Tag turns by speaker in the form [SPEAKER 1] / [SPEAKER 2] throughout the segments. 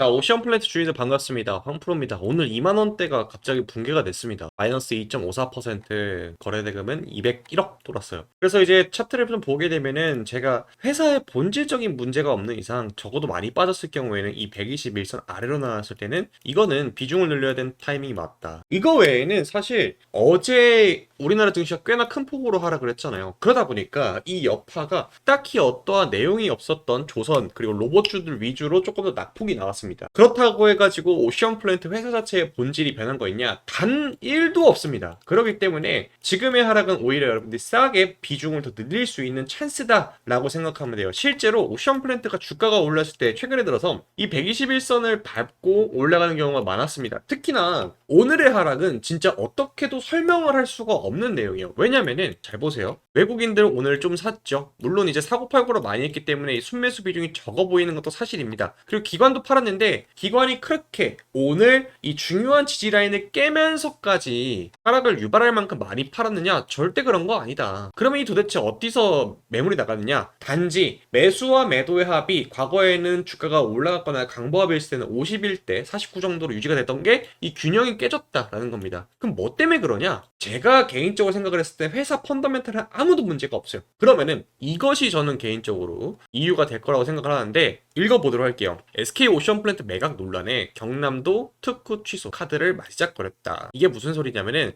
[SPEAKER 1] 자, 오션플랜트 주인들 반갑습니다. 황프로입니다. 오늘 2만원대가 갑자기 붕괴가 됐습니다. 마이너스 2.54%, 거래대금은 201억 돌았어요. 그래서 이제 차트를 좀 보게 되면은 제가 회사의 본질적인 문제가 없는 이상 적어도 많이 빠졌을 경우에는 이 121선 아래로 나왔을 때는 이거는 비중을 늘려야 되는 타이밍이 맞다. 이거 외에는 사실 어제 우리나라 증시가 꽤나 큰 폭으로 하락을 했잖아요. 그러다 보니까 이 여파가 딱히 어떠한 내용이 없었던 조선 그리고 로봇주들 위주로 조금 더 낙폭이 나왔습니다. 그렇다고 해가지고 오션플랜트 회사 자체의 본질이 변한 거 있냐? 단 1도 없습니다. 그렇기 때문에 지금의 하락은 오히려 여러분들이 싸게 비중을 더 늘릴 수 있는 찬스다라고 생각하면 돼요. 실제로 오션플랜트가 주가가 올랐을 때 최근에 들어서 이 121선을 밟고 올라가는 경우가 많았습니다. 특히나 오늘의 하락은 진짜 어떻게도 설명을 할 수가 없는 내용이에요. 왜냐면은 잘 보세요. 외국인들 오늘 좀 샀죠. 물론 이제 사고팔고로 많이 했기 때문에 이 순매수 비중이 적어 보이는 것도 사실입니다. 그리고 기관도 팔았는데 기관이 그렇게 오늘 이 중요한 지지라인을 깨면서까지 하락을 유발할 만큼 많이 팔았느냐? 절대 그런 거 아니다. 그러면 이 도대체 어디서 매물이 나가느냐? 단지 매수와 매도의 합이 과거에는 주가가 올라갔거나 강보합이 있을 때는 51대 49 정도로 유지가 됐던 게 이 균형이 깨졌다라는 겁니다. 그럼 뭐 때문에 그러냐? 제가 개인적으로 생각을 했을 때 회사 펀더멘탈은 아무도 문제가 없어요. 그러면은 이것이 저는 개인적으로 이유가 될 거라고 생각을 하는데 읽어보도록 할게요. SK오션플랜트 매각 논란에 경남도 특구 취소 카드를 맞이작거렸다. 이게 무슨 소리냐면은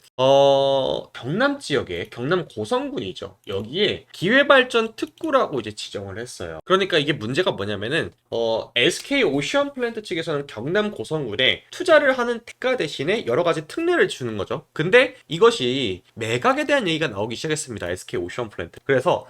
[SPEAKER 1] 경남 지역에 경남 고성군이죠. 여기에 기회발전 특구라고 이제 지정을 했어요. 그러니까 이게 문제가 뭐냐면은 SK오션플랜트 측에서는 경남 고성군에 투자를 하는 대가 대신에 여러 가지 특례를 주는 거죠. 근데 이것이 매각에 대한 얘기가 나오기 시작했습니다. SK오션플랜트. 그래서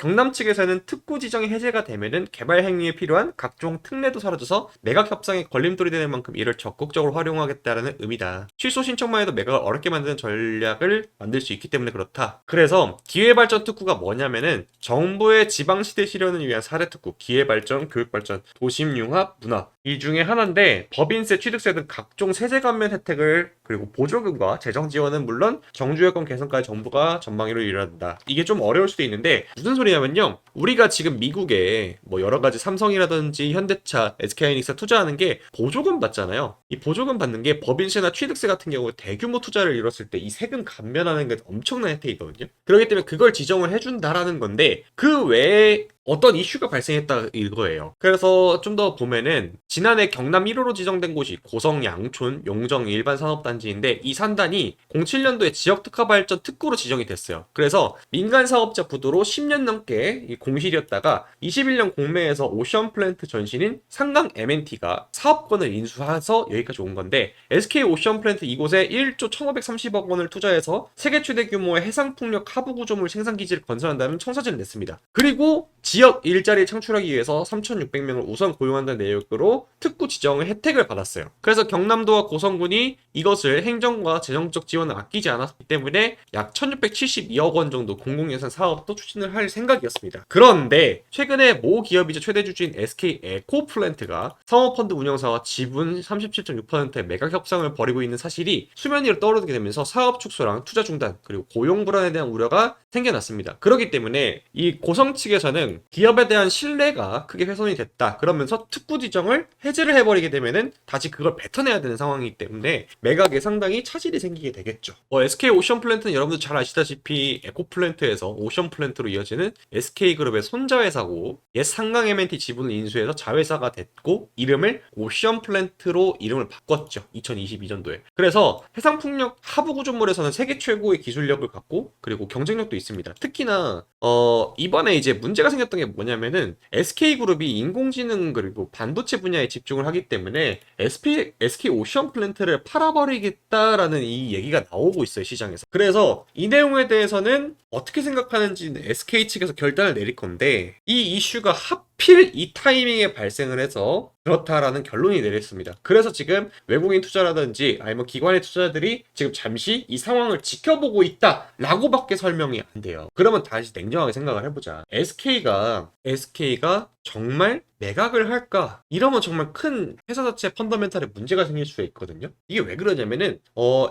[SPEAKER 1] 경남 측에서는 특구 지정이 해제가 되면은 개발 행위에 필요한 각종 특례도 사라져서 매각 협상에 걸림돌이 되는 만큼 이를 적극적으로 활용하겠다라는 의미다. 취소 신청만 해도 매각을 어렵게 만드는 전략을 만들 수 있기 때문에 그렇다. 그래서 기회발전 특구가 뭐냐면은 정부의 지방시대 실현을 위한 사례특구, 기회발전, 교육발전, 도심융합, 문화 이 중에 하나인데 법인세, 취득세 등 각종 세제 감면 혜택을 그리고 보조금과 재정 지원은 물론 정주 여건 개선까지 정부가 전방위로 이뤄낸다. 이게 좀 어려울 수도 있는데 무슨 소리냐면요. 우리가 지금 미국에 뭐 여러 가지 삼성이라든지 현대차, SK하이닉스 투자하는 게 보조금 받잖아요. 이 보조금 받는 게 법인세나 취득세 같은 경우에 대규모 투자를 이뤘을 때 이 세금 감면하는 게 엄청난 혜택이거든요. 그렇기 때문에 그걸 지정을 해준다라는 건데 그 외에 어떤 이슈가 발생했다 이거예요. 그래서 좀 더 보면은 지난해 경남 1호로 지정된 곳이 고성, 양촌, 용정 일반 산업단지인데 이 산단이 07년도에 지역특화발전 특구로 지정이 됐어요. 그래서 민간 사업자 부도로 10년 넘게 공실이었다가 21년 공매에서 오션플랜트 전신인 상강 M&T가 사업권을 인수해서 여기까지 온 건데 SK 오션플랜트 이곳에 1조 1530억 원을 투자해서 세계 최대 규모의 해상풍력 하부 구조물 생산기지를 건설한다는 청사진을 냈습니다. 그리고 지역 일자리를 창출하기 위해서 3,600명을 우선 고용한다는 내용으로 특구 지정의 혜택을 받았어요. 그래서 경남도와 고성군이 이것을 행정과 재정적 지원을 아끼지 않았기 때문에 약 1,672억 원 정도 공공예산 사업도 추진을 할 생각이었습니다. 그런데 최근에 모 기업이자 최대 주주인 SK 에코플랜트가 사모펀드 운영사와 지분 37.6%의 매각 협상을 벌이고 있는 사실이 수면 위로 떠오르게 되면서 사업 축소랑 투자 중단 그리고 고용 불안에 대한 우려가 생겨났습니다. 그렇기 때문에 이 고성 측에서는 기업에 대한 신뢰가 크게 훼손이 됐다. 그러면서 특구 지정을 해제를 해버리게 되면은 다시 그걸 뱉어내야 되는 상황이기 때문에 매각에 상당히 차질이 생기게 되겠죠. SK 오션플랜트는 여러분들 잘 아시다시피 에코플랜트에서 오션플랜트로 이어지는 SK그룹의 손자회사고 옛 상강 M&T 지분을 인수해서 자회사가 됐고 이름을 오션플랜트로 이름을 바꿨죠. 2022년도에. 그래서 해상풍력 하부 구조물에서는 세계 최고의 기술력을 갖고 그리고 경쟁력도 있습니다. 특히나 이번에 이제 문제가 생겼던 게 뭐냐면은 SK그룹이 인공지능 그리고 반도체 분야에 집중을 하기 때문에 SK 오션플랜트를 팔아버리겠다라는 이 얘기가 나오고 있어요, 시장에서. 그래서 이 내용에 대해서는 어떻게 생각하는지는 SK 측에서 결단을 내릴 건데 이 이슈가 하필 이 타이밍에 발생을 해서 그렇다라는 결론이 내렸습니다. 그래서 지금 외국인 투자라든지 아니면 기관의 투자들이 지금 잠시 이 상황을 지켜보고 있다라고밖에 설명이 안 돼요. 그러면 다시 냉정하게 생각을 해보자. SK가 정말 매각을 할까? 이러면 정말 큰 회사 자체 펀더멘탈에 문제가 생길 수가 있거든요. 이게 왜 그러냐면은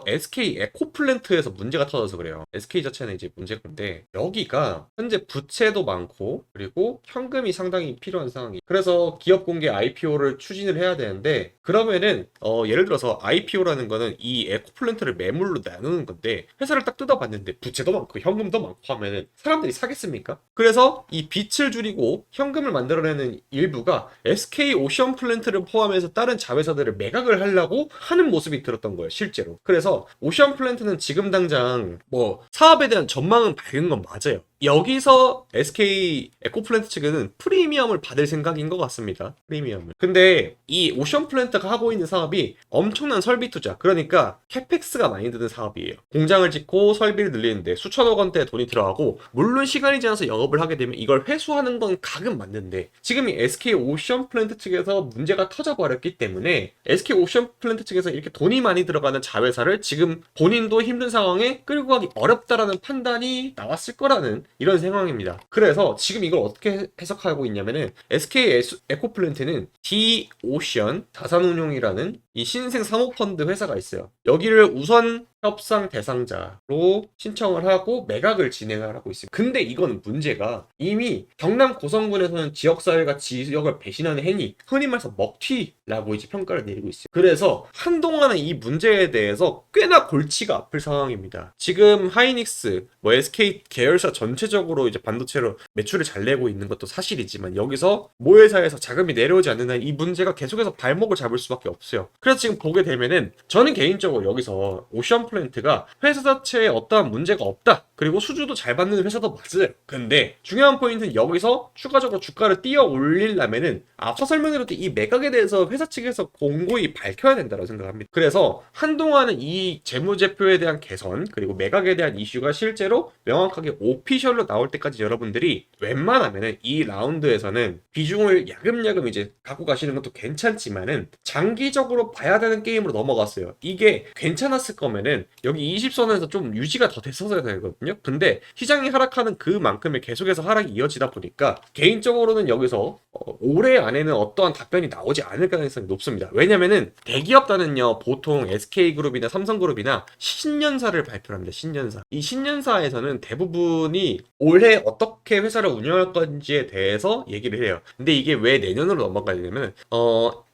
[SPEAKER 1] SK 에코플랜트에서 문제가 터져서 그래요. SK 자체는 이제 문제가 있는데 여기가 현재 부채도 많고 그리고 현금이 상당히 시간이 필요한 상황이. 그래서 기업 공개 IPO를 추진을 해야 되는데 그러면은 예를 들어서 IPO라는 거는 이 에코플랜트를 매물로 나누는 건데 회사를 딱 뜯어봤는데 부채도 많고 현금도 많고 하면은 사람들이 사겠습니까? 그래서 이 빚을 줄이고 현금을 만들어내는 일부가 SK 오션 플랜트를 포함해서 다른 자회사들을 매각을 하려고 하는 모습이 들었던 거예요, 실제로. 그래서 오션 플랜트는 지금 당장 뭐 사업에 대한 전망은 밝은 건 맞아요. 여기서 SK 에코플랜트 측은 프리미엄을 받을 생각인 것 같습니다. 프리미엄을. 근데 이 오션 플랜트가 하고 있는 사업이 엄청난 설비 투자, 그러니까 캐펙스가 많이 드는 사업이에요. 공장을 짓고 설비를 늘리는데 수천억 원대 돈이 들어가고, 물론 시간이 지나서 영업을 하게 되면 이걸 회수하는 건 각은 맞는데 지금 이 SK 오션 플랜트 측에서 문제가 터져버렸기 때문에 SK 오션 플랜트 측에서 이렇게 돈이 많이 들어가는 자회사를 지금 본인도 힘든 상황에 끌고 가기 어렵다라는 판단이 나왔을 거라는 이런 상황입니다. 그래서 지금 이걸 어떻게 해석하고 있냐면은 SK 에코플랜트는 D-오션 자산운용이라는 이 신생 사모펀드 회사가 있어요. 여기를 우선 협상 대상자로 신청을 하고 매각을 진행을 하고 있습니다. 근데 이건 문제가 이미 경남 고성군에서는 지역사회가 지역을 배신하는 행위, 흔히 말해서 먹튀라고 이제 평가를 내리고 있어요. 그래서 한동안은 이 문제에 대해서 꽤나 골치가 아플 상황입니다. 지금 하이닉스, 뭐 SK 계열사 전체적으로 이제 반도체로 매출을 잘 내고 있는 것도 사실이지만 여기서 모회사에서 자금이 내려오지 않는 한 이 문제가 계속해서 발목을 잡을 수밖에 없어요. 그래서 지금 보게 되면은 저는 개인적으로 여기서 오션 플랜트가 회사 자체에 어떠한 문제가 없다, 그리고 수주도 잘 받는 회사도 맞아요. 근데 중요한 포인트는 여기서 추가적으로 주가를 띄어 올리려면은 앞서 설명드렸던 이 매각에 대해서 회사 측에서 공고히 밝혀야 된다고 생각합니다. 그래서 한동안은 이 재무제표에 대한 개선 그리고 매각에 대한 이슈가 실제로 명확하게 오피셜로 나올 때까지 여러분들이 웬만하면은 이 라운드에서는 비중을 야금야금 이제 갖고 가시는 것도 괜찮지만은 장기적으로 봐야 되는 게임으로 넘어갔어요. 이게 괜찮았을 거면은 여기 20선에서 좀 유지가 더 됐었어야 되거든요. 근데 시장이 하락하는 그만큼의 계속해서 하락이 이어지다 보니까 개인적으로는 여기서 올해 안에는 어떠한 답변이 나오지 않을 가능성이 높습니다. 왜냐면은 대기업단은요 보통 SK그룹이나 삼성그룹이나 신년사를 발표합니다. 신년사. 이 신년사에서는 대부분이 올해 어떻게 회사를 운영할 건지에 대해서 얘기를 해요. 근데 이게 왜 내년으로 넘어가야 되냐면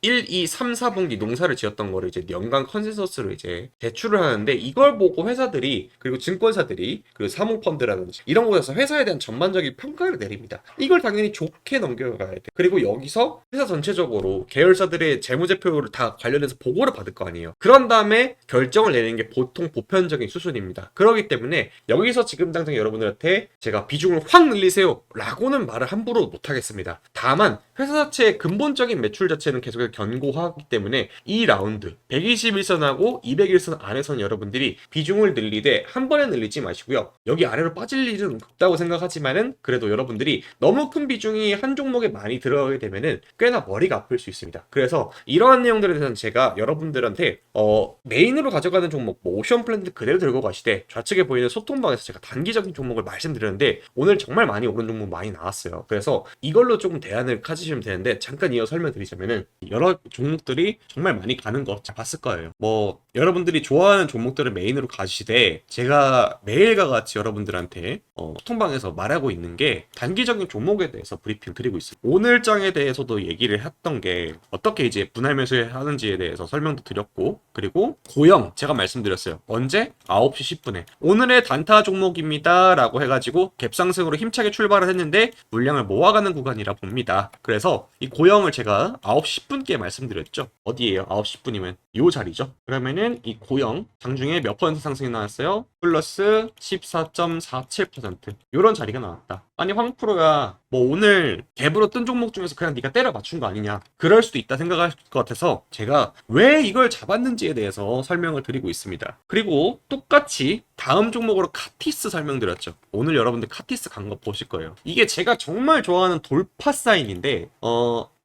[SPEAKER 1] 1, 2, 3, 4분기 농사를 지었던 거를 이제 연간 컨센서스로 이제 제출을 하는데 이걸 보고 회사들이 그리고 증권사들이 그리고 사모펀드라든지 이런 곳에서 회사에 대한 전반적인 평가를 내립니다. 이걸 당연히 좋게 넘겨가야 돼. 그리고 여기서 회사 전체적으로 계열사들의 재무제표를 다 관련해서 보고를 받을 거 아니에요. 그런 다음에 결정을 내리는 게 보통 보편적인 수순입니다. 그렇기 때문에 여기서 지금 당장 여러분들한테 제가 비중을 확 늘리세요 라고는 말을 함부로 못하겠습니다. 다만 회사 자체의 근본적인 매출 자체는 계속해서 견고하기 때문에 이 라운드 121선하고 201선 안에서는 여러분들이 비중을 늘리되 한 번에 늘리지 마시고요. 여기 아래로 빠질 일은 없다고 생각하지만은 그래도 여러분들이 너무 큰 비중이 한 종목에 많이 들어가게 되면은 꽤나 머리가 아플 수 있습니다. 그래서 이러한 내용들에 대해서는 제가 여러분들한테 메인으로 가져가는 종목 뭐 오션 플랜트 그대로 들고 가시되 좌측에 보이는 소통방에서 제가 단기적인 종목을 말씀드렸는데 오늘 정말 많이 오른 종목 많이 나왔어요. 그래서 이걸로 조금 대안을 가지시면 되는데 잠깐 이어 설명드리자면은 여러 종목들이 정말 많이 가는 거 잘 봤을 거예요. 뭐 여러분들이 좋아하는 종목들을 메인으로 가시되 제가 매일과 같이 여러분들한테 소통방에서 말하고 있는 게 단기적인 종목에 대해서 브리핑 드리고 있어요. 오늘 장에 대해서도 얘기를 했던 게 어떻게 이제 분할 매수하는지에 대해서 설명도 드렸고, 그리고 고영 제가 말씀드렸어요. 언제? 9시 10분에 오늘의 단타 종목입니다 라고 해가지고 갭상승으로 힘차게 출발을 했는데 물량을 모아가는 구간이라 봅니다. 그래서 이 고영을 제가 9시 10분께 말씀드렸죠. 어디에요? 9시 10분이면 요 자리죠. 그러면은 이 고영 장중에 몇 퍼센트 상승이 나왔어요? 플러스 14.47%. 요런 자리가 나왔다. 아니 황프로가 뭐 오늘 갭으로 뜬 종목 중에서 그냥 네가 때려 맞춘 거 아니냐, 그럴 수도 있다 생각할 것 같아서 제가 왜 이걸 잡았는지에 대해서 설명을 드리고 있습니다. 그리고 똑같이 다음 종목으로 카티스 설명드렸죠. 오늘 여러분들 카티스 간 거 보실 거예요. 이게 제가 정말 좋아하는 돌파 사인인데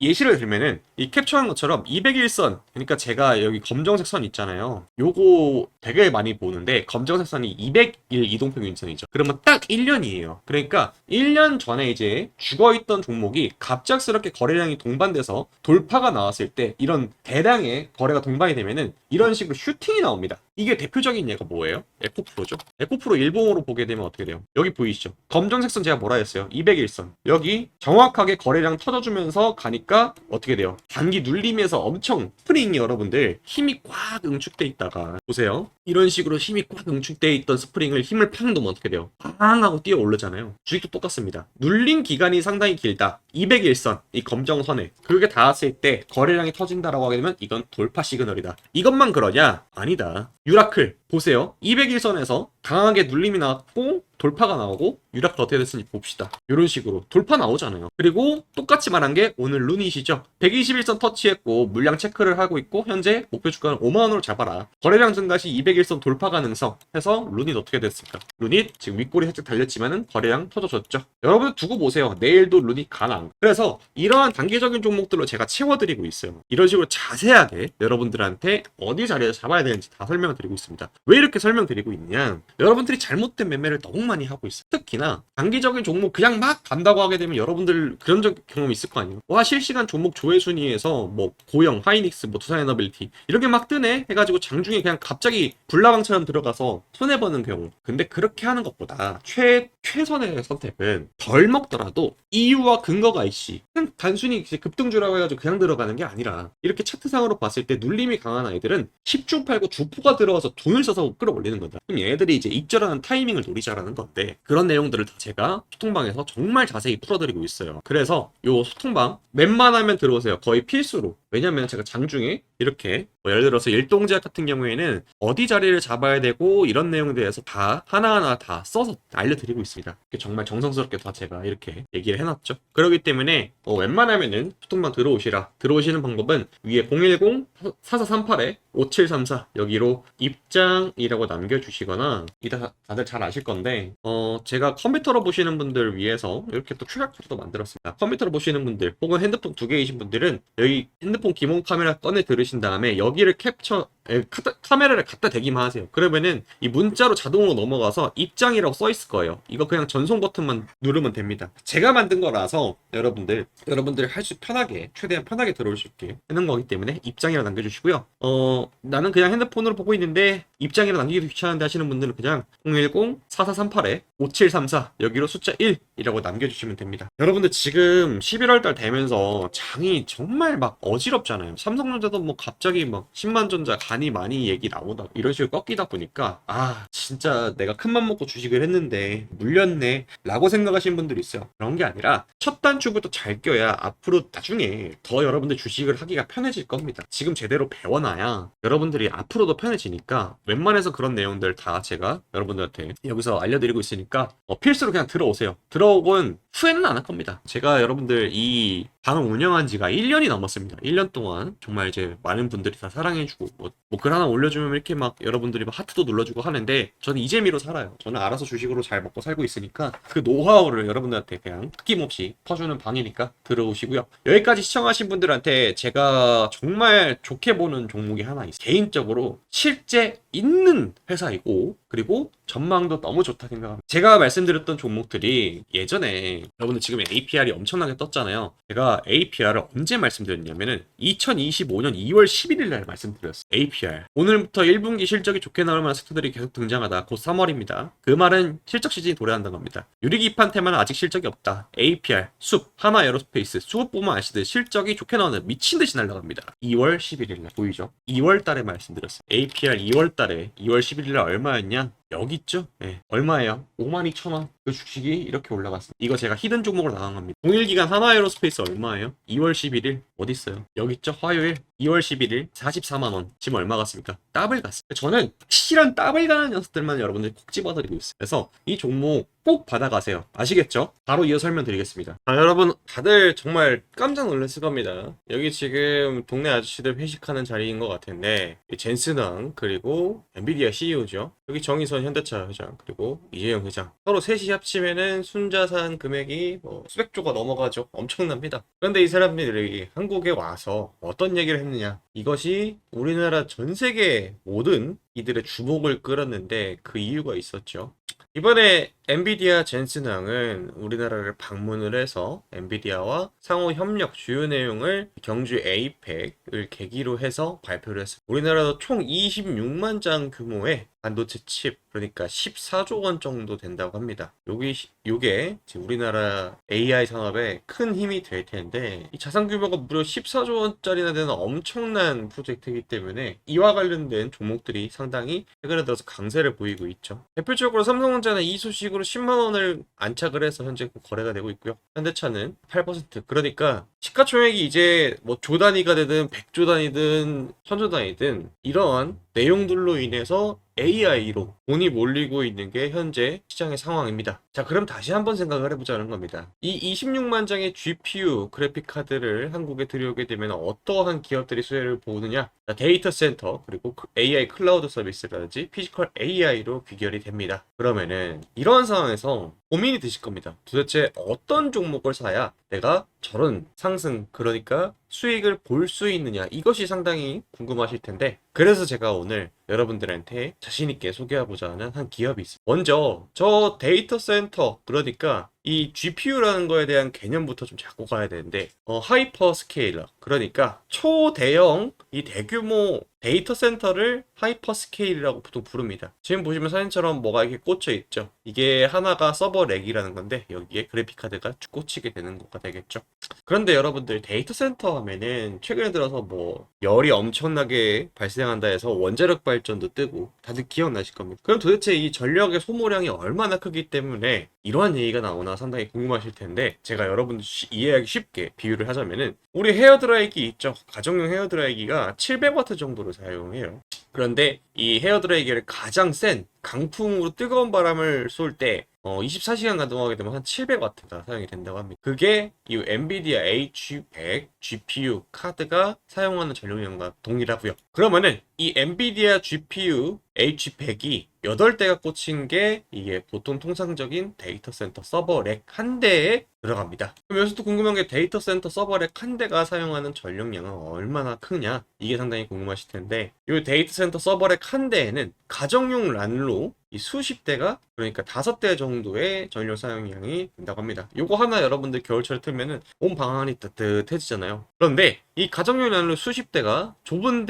[SPEAKER 1] 예시를 들면은 이 캡처한 것처럼 201선, 그러니까 제가 여기 검정색 선 있잖아요. 요거 되게 많이 보는데 검정색 선이 201 이동평균선이죠. 그러면 딱 1년이에요. 그러니까 1년 전에 이제 죽어있던 종목이 갑작스럽게 거래량이 동반돼서 돌파가 나왔을 때 이런 대량의 거래가 동반이 되면은 이런 식으로 슈팅이 나옵니다. 이게 대표적인 예가 뭐예요? 에코프로죠. 에코프로 일봉으로 보게 되면 어떻게 돼요? 여기 보이시죠? 검정색 선 제가 뭐라 했어요? 201선. 여기 정확하게 거래량 터져주면서 가니까 어떻게 돼요? 단기 눌림에서 엄청 스프링이 여러분들 힘이 꽉 응축돼 있다가 보세요. 이런 식으로 힘이 꽉 응축돼 있던 스프링을 힘을 팍 놓으면 어떻게 돼요? 팡 하고 뛰어 오르잖아요. 주식도 똑같습니다. 눌림 기간이 상당히 길다. 201선, 이 검정선에 그게 닿았을 때 거래량이 터진다라고 하게 되면 이건 돌파 시그널이다. 이것만 그러냐? 아니다. 유라클 보세요. 201선에서 강하게 눌림이 나왔고 돌파가 나오고 유라클 어떻게 됐는지 봅시다. 이런 식으로 돌파 나오잖아요. 그리고 똑같이 말한 게 오늘 루닛이죠. 121선 터치했고 물량 체크를 하고 있고 현재 목표 주가는 5만원으로 잡아라. 거래량 증가 시 201선 돌파 가능성 해서 루닛 어떻게 됐을까? 루닛 지금 윗골이 살짝 달렸지만은 거래량 터져줬죠. 여러분 두고 보세요. 내일도 루닛 가능. 그래서 이러한 단기적인 종목들로 제가 채워드리고 있어요. 이런 식으로 자세하게 여러분들한테 어디 자리에서 잡아야 되는지 다 설명을 드리고 있습니다. 왜 이렇게 설명드리고 있냐? 여러분들이 잘못된 매매를 너무 많이 하고 있어요. 특히나 단기적인 종목 그냥 막 간다고 하게 되면 여러분들 그런 경험 있을 거 아니에요. 와 실시간 종목 조회 순위에서 뭐 고영, 하이닉스, 뭐 두산에너빌티 이렇게 막 뜨네 해가지고 장중에 그냥 갑자기 불나방처럼 들어가서 손해보는 경우. 근데 그렇게 하는 것보다 최선의 선택은 덜 먹더라도 이유와 근거가 있이 그냥 단순히 급등주라고 해가지고 그냥 들어가는 게 아니라 이렇게 차트상으로 봤을 때 눌림이 강한 아이들은 10중 팔고 주포가 들어와서 돈을 써서 끌어올리는 거다. 그럼 얘들이 이제 익절하는 타이밍을 노리자라는 건데 그런 내용들을 다 제가 소통방에서 정말 자세히 풀어드리고 있어요. 그래서 요 소통방 웬만하면 들어오세요. 거의 필수로. 왜냐면 제가 장중에 이렇게 뭐 예를 들어서 일동제약 같은 경우에는 어디 자리를 잡아야 되고 이런 내용에 대해서 다 하나하나 다 써서 알려드리고 있습니다. 정말 정성스럽게 다 제가 이렇게 얘기를 해놨죠. 그렇기 때문에 웬만하면은 소통방 들어오시라. 들어오시는 방법은 위에 010-4438-5734 여기로 입장이라고 남겨주시거나 이따 다들 잘 아실 건데 제가 컴퓨터로 보시는 분들 위해서 이렇게 또 QR코드도 만들었습니다. 컴퓨터로 보시는 분들 혹은 핸드폰 2개이신 분들은 여기 핸드폰 기본 카메라 꺼내 들으신 다음에 여기를 카메라를 갖다 대기만 하세요. 그러면은 이 문자로 자동으로 넘어가서 입장이라고 써 있을 거예요. 이거 그냥 전송 버튼만 누르면 됩니다. 제가 만든 거라서 여러분들 할 수 편하게 최대한 편하게 들어올 수 있게 해놓은 거기 때문에 입장이라고 남겨주시고요. 나는 그냥 핸드폰으로 보고 있는데 입장이라고 남기기 귀찮은데 하시는 분들은 그냥 010-4438-5734 여기로 숫자 1이라고 남겨주시면 됩니다. 여러분들 지금 11월달 되면서 장이 정말 막 어지럽잖아요. 삼성전자도 뭐 갑자기 막 10만전자 간이 많이 얘기 나오다 이런 식으로 꺾이다 보니까 진짜 내가 큰맘 먹고 주식을 했는데 물렸네 라고 생각하시는 분들이 있어요. 그런 게 아니라 첫 단추부터 잘 껴야 앞으로 나중에 더 여러분들 주식을 하기가 편해질 겁니다. 지금 제대로 배워놔야 여러분들이 앞으로도 편해지니까 웬만해서 그런 내용들 다 제가 여러분들한테 여기서 알려드리고 있으니까 필수로 그냥 들어오세요. 들어오곤 후회는 안 할 겁니다. 제가 여러분들 이 방을 운영한 지가 1년이 넘었습니다. 1년 동안 정말 이제 많은 분들이 다 사랑해주고 뭐 글 하나 올려주면 이렇게 막 여러분들이 막 하트도 눌러주고 하는데 저는 이 재미로 살아요. 저는 알아서 주식으로 잘 먹고 살고 있으니까 그 노하우를 여러분들한테 그냥 아낌없이 퍼주는 방이니까 들어오시고요. 여기까지 시청하신 분들한테 제가 정말 좋게 보는 종목이 하나 있어요. 개인적으로 실제 있는 회사이고 그리고 전망도 너무 좋다 생각합니다. 제가 말씀드렸던 종목들이 예전에 여러분들 지금 APR이 엄청나게 떴잖아요. 제가 APR을 언제 말씀드렸냐면은 2025년 2월 11일 날 말씀드렸어요. APR. 오늘부터 1분기 실적이 좋게 나올 만한 섹터들이 계속 등장하다. 곧 3월입니다. 그 말은 실적 시즌이 도래한다는 겁니다. 유리기판 테마는 아직 실적이 없다. APR, 숲, 하나에어로스페이스, 수급 보면 아시듯 실적이 좋게 나오는 미친 듯이 날아갑니다. 2월 11일 날 보이죠? 2월 달에 말씀드렸어요. APR 2월 달에 2월 11일 날 얼마였냐? 여기 있죠? 네. 얼마예요? 52,000원. 그 주식이 이렇게 올라갔습니다. 이거 제가 히든 종목으로 나간 겁니다. 동일기간 하나에어로스페이스 얼마예요? 2월 11일. 어디 있어요? 여기 있죠? 화요일 2월 11일 44만원. 지금 얼마 갔습니까? 더블 갔습니다. 저는 확실한 더블 가는 녀석들만 여러분들 콕 집어드리고 있어요. 그래서 이 종목 꼭 받아가세요. 아시겠죠? 바로 이어 설명드리겠습니다. 여러분 다들 정말 깜짝 놀랐을 겁니다. 여기 지금 동네 아저씨들 회식하는 자리인 것 같은데 젠슨왕 그리고 엔비디아 CEO죠. 여기 정의선 현대차 회장 그리고 이재용 회장 서로 셋이 합치면은 순자산 금액이 뭐 수백조가 넘어가죠. 엄청납니다. 그런데 이 사람들이 한국에 와서 어떤 얘기를 했느냐, 이것이 우리나라 전 세계 모든 이들의 주목을 끌었는데 그 이유가 있었죠. 이번에 엔비디아 젠슨항은 우리나라를 방문을 해서 엔비디아와 상호 협력 주요 내용을 경주 에이펙을 계기로 해서 발표를 했습니다. 우리나라도 총 26만 장 규모의 반도체 칩, 그러니까 14조 원 정도 된다고 합니다. 요게 우리나라 AI 산업에 큰 힘이 될 텐데, 이 자산 규모가 무려 14조 원짜리나 되는 엄청난 프로젝트이기 때문에 이와 관련된 종목들이 상당히 최근에 들어서 강세를 보이고 있죠. 대표적으로 삼성전자는 이 소식으로 10만 원을 안착을 해서 현재 거래가 되고 있고요. 현대차는 8%. 그러니까 시가총액이 이제 뭐 조 단위가 되든 100조 단위든 1000조 단위든 이러한 내용들로 인해서 AI로 돈이 몰리고 있는 게 현재 시장의 상황입니다. 자, 그럼 다시 한번 생각을 해보자는 겁니다. 이 26만 장의 GPU 그래픽 카드를 한국에 들여오게 되면 어떠한 기업들이 수혜를 보느냐? 데이터 센터 그리고 AI 클라우드 서비스라든지 피지컬 AI로 귀결이 됩니다. 그러면은 이러한 상황에서 고민이 드실 겁니다. 도대체 어떤 종목을 사야 내가 저런 상승, 그러니까 수익을 볼 수 있느냐, 이것이 상당히 궁금하실 텐데, 그래서 제가 오늘 여러분들한테 자신있게 소개하고자 하는 한 기업이 있습니다. 먼저 저 데이터 센터, 그러니까 이 GPU라는 거에 대한 개념부터 좀 잡고 가야 되는데, 하이퍼 스케일러, 그러니까 초대형 이 대규모 데이터 센터를 하이퍼 스케일이라고 보통 부릅니다. 지금 보시면 사진처럼 뭐가 이렇게 꽂혀 있죠. 이게 하나가 서버 렉이라는 건데, 여기에 그래픽 카드가 꽂히게 되는 거가 되겠죠. 그런데 여러분들 데이터 센터 하면은 최근에 들어서 뭐 열이 엄청나게 발생한다 해서 원자력 발전도 뜨고 다들 기억나실 겁니다. 그럼 도대체 이 전력의 소모량이 얼마나 크기 때문에 이러한 얘기가 나오나 상당히 궁금하실 텐데, 제가 여러분들 이해하기 쉽게 비유를 하자면은 우리 헤어드라이기 있죠. 가정용 헤어드라이기가 700W 정도를 사용해요. 그런데 이 헤어드라이기를 가장 센 강풍으로 뜨거운 바람을 쏠 때 24시간 가동하게 되면 한 700W가 사용이 된다고 합니다. 그게 이 엔비디아 H100 GPU 카드가 사용하는 전력량과 동일하고요. 그러면은 이 엔비디아 GPU H100이 8대가 꽂힌 게 이게 보통 통상적인 데이터 센터 서버 렉 한 대에 들어갑니다. 그럼 여기서도 궁금한 게 데이터 센터 서버 렉 한 대가 사용하는 전력량은 얼마나 크냐? 이게 상당히 궁금하실 텐데, 이 데이터 센터 서버 렉 한 대에는 가정용 란로 이 수십 대가, 그러니까 5대 정도의 전력 사용량이 된다고 합니다. 요거 하나 여러분들 겨울철에 틀면은 온 방 안이 따뜻해지잖아요. 그런데 이 가정용 란로 수십 대가 좁은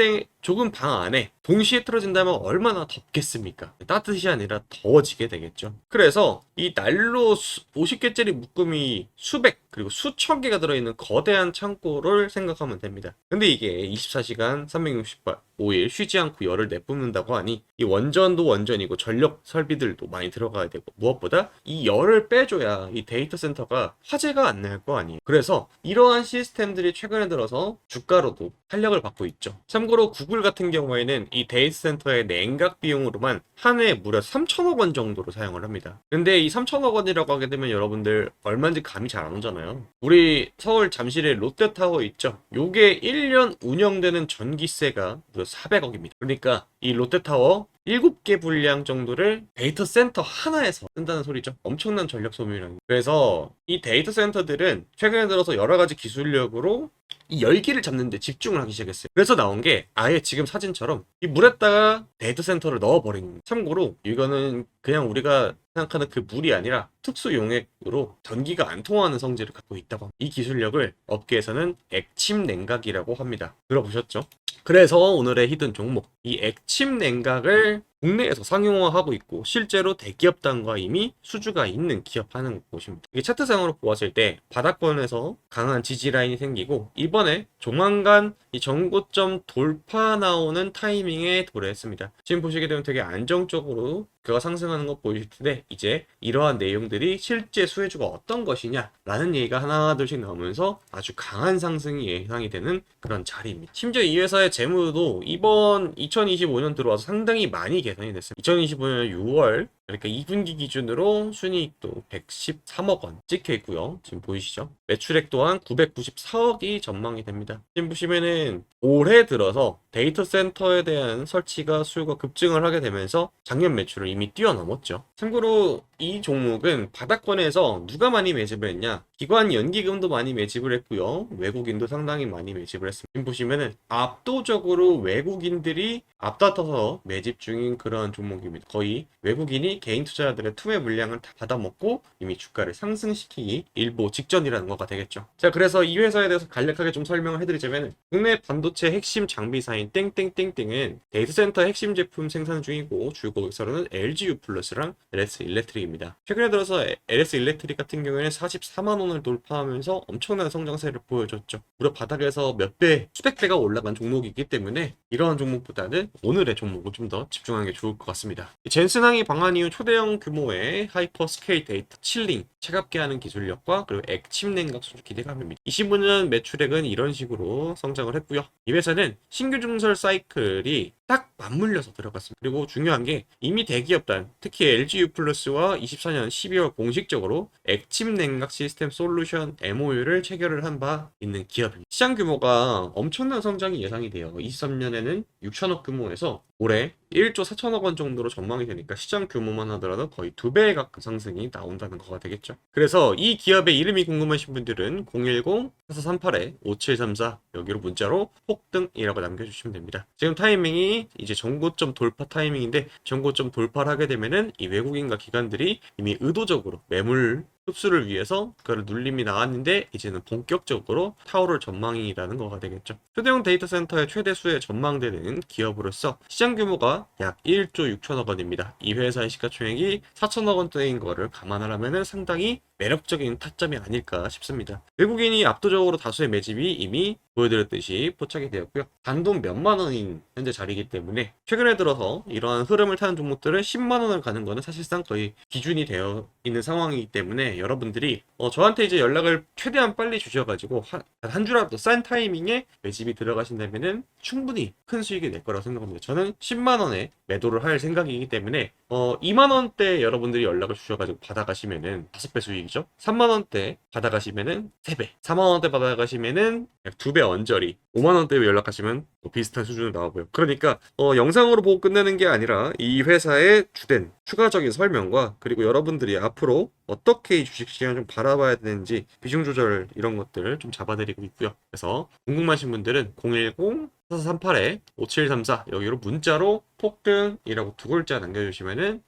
[SPEAKER 1] 방 안에 동시에 틀어진다면 얼마나 덥겠습니까? 따뜻이 아니라 더워지게 되겠죠. 그래서 이 난로 50개짜리 묶음이 수백 그리고 수천 개가 들어있는 거대한 창고를 생각하면 됩니다. 근데 이게 24시간 365일 쉬지 않고 열을 내뿜는다고 하니 이 원전도 원전이고 전력 설비들도 많이 들어가야 되고, 무엇보다 이 열을 빼줘야 이 데이터 센터가 화재가 안 날 거 아니에요. 그래서 이러한 시스템들이 최근에 들어서 주가로도 탄력을 받고 있죠. 참고로 구글 같은 경우에는 이 데이터 센터의 냉각 비용으로만 한 해에 무려 3천억 원 정도로 사용을 합니다. 근데 이 3천억 원이라고 하게 되면 여러분들 얼마인지 감이 잘 안 오잖아요. 우리 서울 잠실에 롯데타워 있죠. 요게 1년 운영되는 전기세가 무려 400억입니다. 그러니까 이 롯데타워 7개 분량 정도를 데이터 센터 하나에서 쓴다는 소리죠. 엄청난 전력 소모량이. 그래서 이 데이터 센터들은 최근에 들어서 여러 가지 기술력으로 이 열기를 잡는 데 집중을 하기 시작했어요. 그래서 나온 게 아예 지금 사진처럼 이 물에다가 데이터 센터를 넣어버린 거예요. 참고로 이거는 그냥 우리가 생각하는 그 물이 아니라 특수 용액으로 전기가 안 통하는 성질을 갖고 있다고 합니다. 이 기술력을 업계에서는 액침 냉각이라고 합니다. 들어보셨죠? 그래서 오늘의 히든 종목, 이 액침 냉각을 국내에서 상용화하고 있고 실제로 대기업단과 이미 수주가 있는 기업 하는 곳입니다. 이게 차트상으로 보았을 때 바닥권에서 강한 지지 라인이 생기고, 이번에 조만간 이 전고점 돌파 나오는 타이밍에 도래했습니다. 지금 보시게 되면 되게 안정적으로 그가 상승하는 거 보이실 텐데, 이제 이러한 내용들이 실제 수혜주가 어떤 것이냐 라는 얘기가 하나둘씩 나오면서 아주 강한 상승이 예상이 되는 그런 자리입니다. 심지어 이 회사의 재무도 이번 2025년 들어와서 상당히 많이 개선이 됐습니다. 2025년 6월 그러니까 2분기 기준으로 순이익도 113억 원 찍혀 있고요. 지금 보이시죠? 매출액 또한 994억이 전망이 됩니다. 지금 보시면은 올해 들어서 데이터 센터에 대한 설치가 수요가 급증을 하게 되면서 작년 매출을 이미 뛰어넘었죠. 참고로 이 종목은 바닥권에서 누가 많이 매집을 했냐? 기관 연기금도 많이 매집을 했고요. 외국인도 상당히 많이 매집을 했습니다. 지금 보시면은 압도적으로 외국인들이 앞다퉈서 매집 중인 그런 종목입니다. 거의 외국인이 이미 개인 투자자들의 투매 물량을 다 받아먹고 이미 주가를 상승시키기 일보 직전이라는 거가 되겠죠. 자, 그래서 이 회사에 대해서 간략하게 좀 설명을 해드리자면 국내 반도체 핵심 장비사인 땡땡땡땡은 데이터 센터 핵심 제품 생산 중이고 주 고객사로는 LG U+랑 LS 일렉트릭입니다. 최근에 들어서 LS 일렉트릭 같은 경우에는 44만 원을 돌파하면서 엄청난 성장세를 보여줬죠. 무려 바닥에서 몇 배, 수백 배가 올라간 종목이기 때문에 이러한 종목보다는 오늘의 종목을 좀 더 집중하는 게 좋을 것 같습니다. 젠슨항이 방한 이후 초대형 규모의 하이퍼 스케일 데이터 칠링, 차갑게 하는 기술력과 그리고 액침 냉각 수주 기대감입니다. 25년 매출액은 이런 식으로 성장을 했고요. 이 회사는 신규 증설 사이클이 딱 맞물려서 들어갔습니다. 그리고 중요한 게 이미 대기업단, 특히 LG U+와 24년 12월 공식적으로 액침 냉각 시스템 솔루션 MOU를 체결을 한 바 있는 기업입니다. 시장 규모가 엄청난 성장이 예상이 돼요. 23년에는 6천억 규모에서 올해 1조 4천억 원 정도로 전망이 되니까 시장 규모만 하더라도 거의 2배에 가까운 상승이 나온다는 거가 되겠죠. 그래서 이 기업의 이름이 궁금하신 분들은 010-4438-5734 여기로 문자로 폭등이라고 남겨주시면 됩니다. 지금 타이밍이 이제 전고점 돌파 타이밍인데 전고점 돌파를 하게 되면은 이 외국인과 기관들이 이미 의도적으로 매물 흡수를 위해서 그걸 눌림이 나왔는데 이제는 본격적으로 타오를 전망이라는 거가 되겠죠. 초대형 데이터 센터의 최대 수에 전망되는 기업으로서 시장 규모가 약 1조 6천억 원입니다. 이 회사의 시가총액이 4천억 원대인 거를 감안하려면 상당히 매력적인 타점이 아닐까 싶습니다. 외국인이 압도적으로 다수의 매집이 이미 보여드렸듯이 포착이 되었고요. 단돈 몇만 원인 현재 자리이기 때문에 최근에 들어서 이러한 흐름을 타는 종목들은 10만 원을 가는 거는 사실상 거의 기준이 되어 있는 상황이기 때문에 여러분들이 저한테 이제 연락을 최대한 빨리 주셔가지고 한 주라도 싼 타이밍에 매집이 들어가신다면은 충분히 큰 수익이 낼 거라고 생각합니다. 저는 10만 원에 매도를 할 생각이기 때문에 2만 원대 여러분들이 연락을 주셔가지고 받아가시면은 5배 수익이죠. 3만 원대 받아가시면은 3배, 4만 원대 받아가시면은 약 2배 언저리, 5만 원대 연락하시면 비슷한 수준으로 나오고요. 그러니까 영상으로 보고 끝내는 게 아니라 이 회사의 주된 추가적인 설명과 그리고 여러분들이 앞으로 어떻게 이 주식시장을 좀 바라봐야 되는지 비중 조절 이런 것들을 좀 잡아드리고 있고요. 그래서 궁금하신 분들은 010-4438-5734 여기로 문자로 폭등이라고 두 글자 남겨주시면은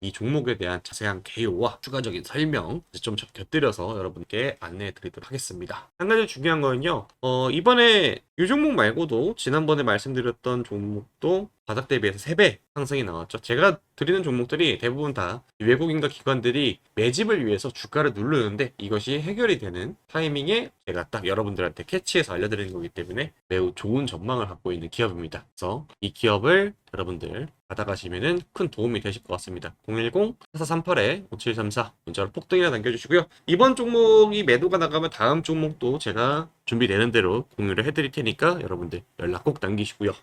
[SPEAKER 1] 이 종목에 대한 자세한 개요와 추가적인 설명 좀 곁들여서 여러분께 안내해 드리도록 하겠습니다. 한 가지 중요한 거는요. 이번에 이 종목 말고도 지난번에 말씀드렸던 종목도 바닥 대비해서 3배 상승이 나왔죠. 제가 드리는 종목들이 대부분 다 외국인과 기관들이 매집을 위해서 주가를 누르는데 이것이 해결이 되는 타이밍에 제가 딱 여러분들한테 캐치해서 알려드리는 거기 때문에 매우 좋은 전망을 갖고 있는 기업입니다. 그래서 이 기업을 여러분들 받아가시면은 큰 도움이 되실 것 같습니다. 010-4438-5734 문자로 폭등이나 남겨주시고요. 이번 종목이 매도가 나가면 다음 종목도 제가 준비되는 대로 공유를 해드릴 테니까 여러분들 연락 꼭 남기시고요.